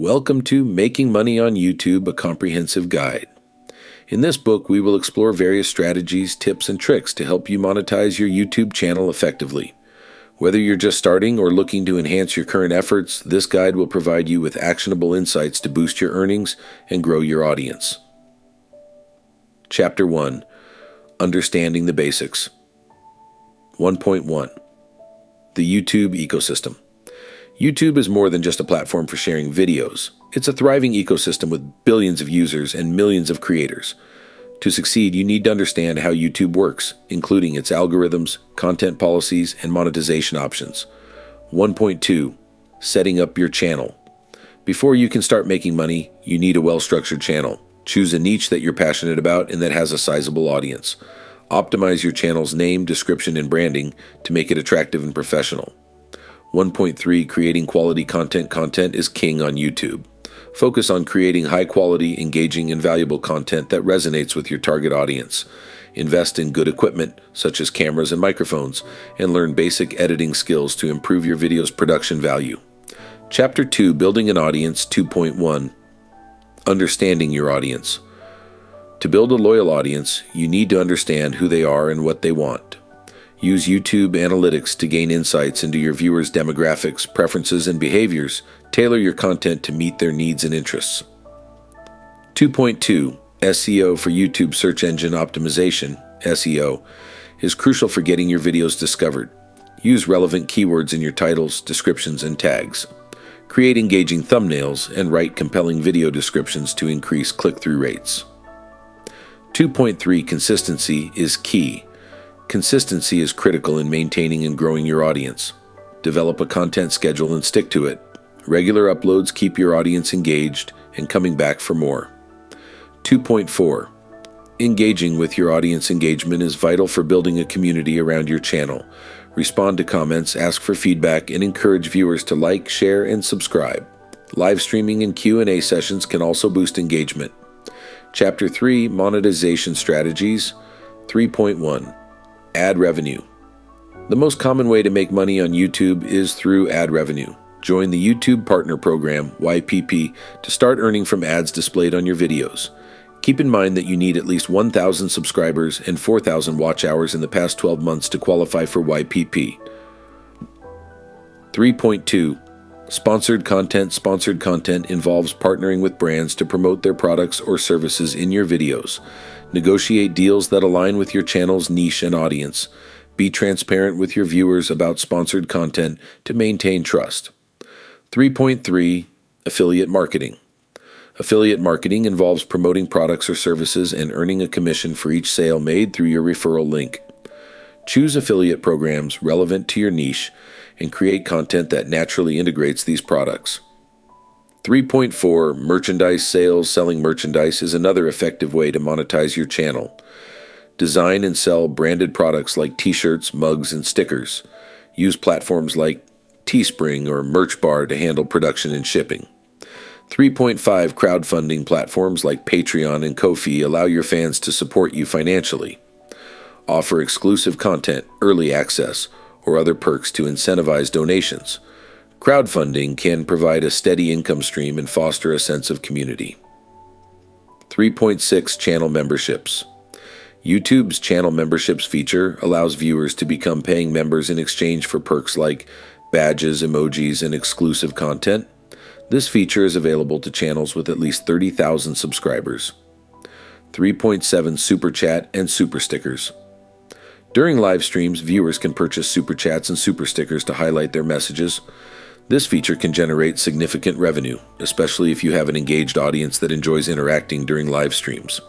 Welcome to Making Money on YouTube, a comprehensive guide. In this book, we will explore various strategies, tips, and tricks to help you monetize your YouTube channel effectively. Whether you're just starting or looking to enhance your current efforts, this guide will provide you with actionable insights to boost your earnings and grow your audience. Chapter 1. Understanding the Basics. 1.1. The YouTube Ecosystem. YouTube is more than just a platform for sharing videos. It's a thriving ecosystem with billions of users and millions of creators. To succeed, you need to understand how YouTube works, including its algorithms, content policies, and monetization options. 1.2. Setting up your channel. Before you can start making money, you need a well-structured channel. Choose a niche that you're passionate about and that has a sizable audience. Optimize your channel's name, description, and branding to make it attractive and professional. 1.3. Creating quality content. Content is king on YouTube. Focus on creating high-quality, engaging, and valuable content that resonates with your target audience. Invest in good equipment, such as cameras and microphones, and learn basic editing skills to improve your video's production value. Chapter 2. Building an Audience. 2.1. Understanding your audience. To build a loyal audience, you need to understand who they are and what they want. Use YouTube analytics to gain insights into your viewers' demographics, preferences, and behaviors. Tailor your content to meet their needs and interests. 2.2. SEO for YouTube Search Engine Optimization, SEO, is crucial for getting your videos discovered. Use relevant keywords in your titles, descriptions, and tags. Create engaging thumbnails and write compelling video descriptions to increase click-through rates. 2.3. Consistency is key. Consistency is critical in maintaining and growing your audience. Develop a content schedule and stick to it. Regular uploads keep your audience engaged and coming back for more. 2.4. Engaging with your audience. Engagement is vital for building a community around your channel. Respond to comments, ask for feedback, and encourage viewers to like, share, and subscribe. Live streaming and Q&A sessions can also boost engagement. Chapter 3. Monetization Strategies. 3.1. Ad revenue. The most common way to make money on YouTube is through ad revenue. Join the YouTube Partner Program, YPP, to start earning from ads displayed on your videos. Keep in mind that you need at least 1,000 subscribers and 4,000 watch hours in the past 12 months to qualify for YPP. 3.2. Sponsored content. Sponsored content involves partnering with brands to promote their products or services in your videos. Negotiate deals that align with your channel's niche and audience. Be transparent with your viewers about sponsored content to maintain trust. 3.3. Affiliate marketing. Affiliate marketing involves promoting products or services and earning a commission for each sale made through your referral link. Choose affiliate programs relevant to your niche and create content that naturally integrates these products. 3.4. Merchandise sales. Selling merchandise is another effective way to monetize your channel. Design and sell branded products like t-shirts, mugs, and stickers. Use platforms like Teespring or Merchbar to handle production and shipping. 3.5. Crowdfunding platforms like Patreon and Ko-fi allow your fans to support you financially. Offer exclusive content, early access, or other perks to incentivize donations. Crowdfunding can provide a steady income stream and foster a sense of community. 3.6. Channel memberships. YouTube's channel memberships feature allows viewers to become paying members in exchange for perks like badges, emojis, and exclusive content. This feature is available to channels with at least 30,000 subscribers. 3.7. Super Chat and Super Stickers. During live streams, viewers can purchase Super Chats and Super Stickers to highlight their messages. This feature can generate significant revenue, especially if you have an engaged audience that enjoys interacting during live streams.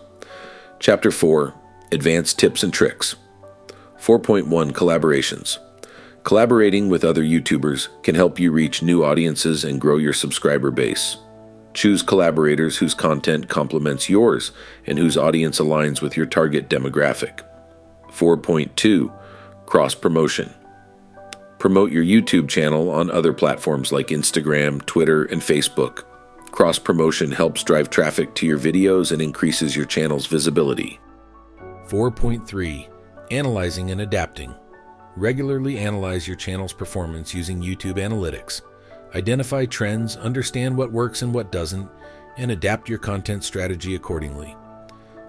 Chapter 4. Advanced Tips and Tricks. 4.1. Collaborations. Collaborating with other YouTubers can help you reach new audiences and grow your subscriber base. Choose collaborators whose content complements yours and whose audience aligns with your target demographic. 4.2. Cross-promotion. Promote your YouTube channel on other platforms like Instagram, Twitter, and Facebook. Cross-promotion helps drive traffic to your videos and increases your channel's visibility. 4.3. Analyzing and adapting. Regularly analyze your channel's performance using YouTube analytics. Identify trends, understand what works and what doesn't, and adapt your content strategy accordingly.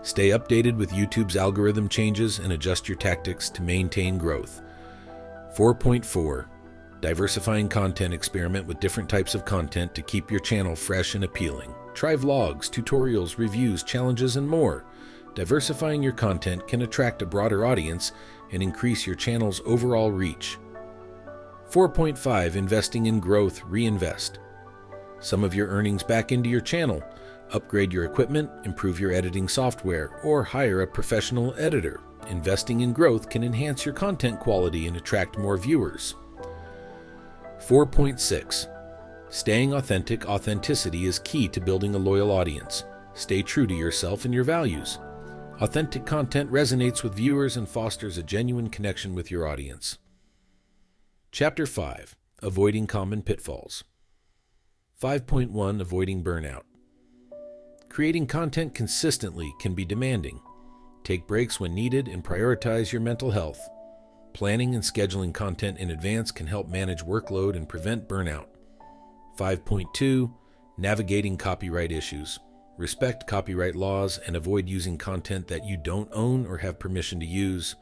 Stay updated with YouTube's algorithm changes and adjust your tactics to maintain growth. 4.4. Diversifying content. Experiment with different types of content to keep your channel fresh and appealing. Try vlogs, tutorials, reviews, challenges, and more. Diversifying your content can attract a broader audience and increase your channel's overall reach. 4.5. Investing in growth. Reinvest some of your earnings back into your channel. Upgrade your equipment, improve your editing software, or hire a professional editor. Investing in growth can enhance your content quality and attract more viewers. 4.6. Staying authentic. Authenticity is key to building a loyal audience. Stay true to yourself and your values. Authentic content resonates with viewers and fosters a genuine connection with your audience. Chapter 5. Avoiding common pitfalls. 5.1. Avoiding burnout. Creating content consistently can be demanding. Take breaks when needed and prioritize your mental health. Planning and scheduling content in advance can help manage workload and prevent burnout. 5.2. Navigating copyright issues. Respect copyright laws and avoid using content that you don't own or have permission to use.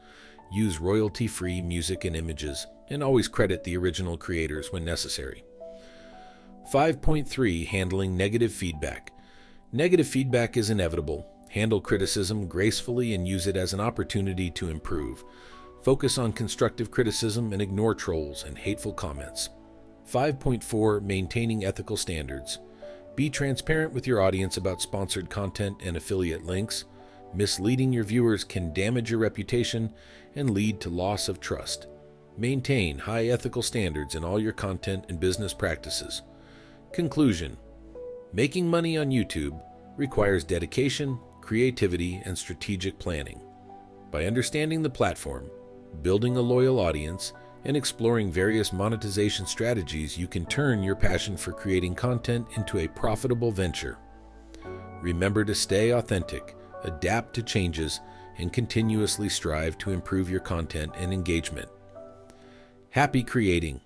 Use royalty-free music and images, and always credit the original creators when necessary. 5.3. Handling negative feedback. Negative feedback is inevitable. Handle criticism gracefully and use it as an opportunity to improve. Focus on constructive criticism and ignore trolls and hateful comments. 5.4. Maintaining ethical standards. Be transparent with your audience about sponsored content and affiliate links. Misleading your viewers can damage your reputation and lead to loss of trust. Maintain high ethical standards in all your content and business practices. Conclusion. Making money on YouTube requires dedication, creativity, and strategic planning. By understanding the platform, building a loyal audience, and exploring various monetization strategies, you can turn your passion for creating content into a profitable venture. Remember to stay authentic, adapt to changes, and continuously strive to improve your content and engagement. Happy creating!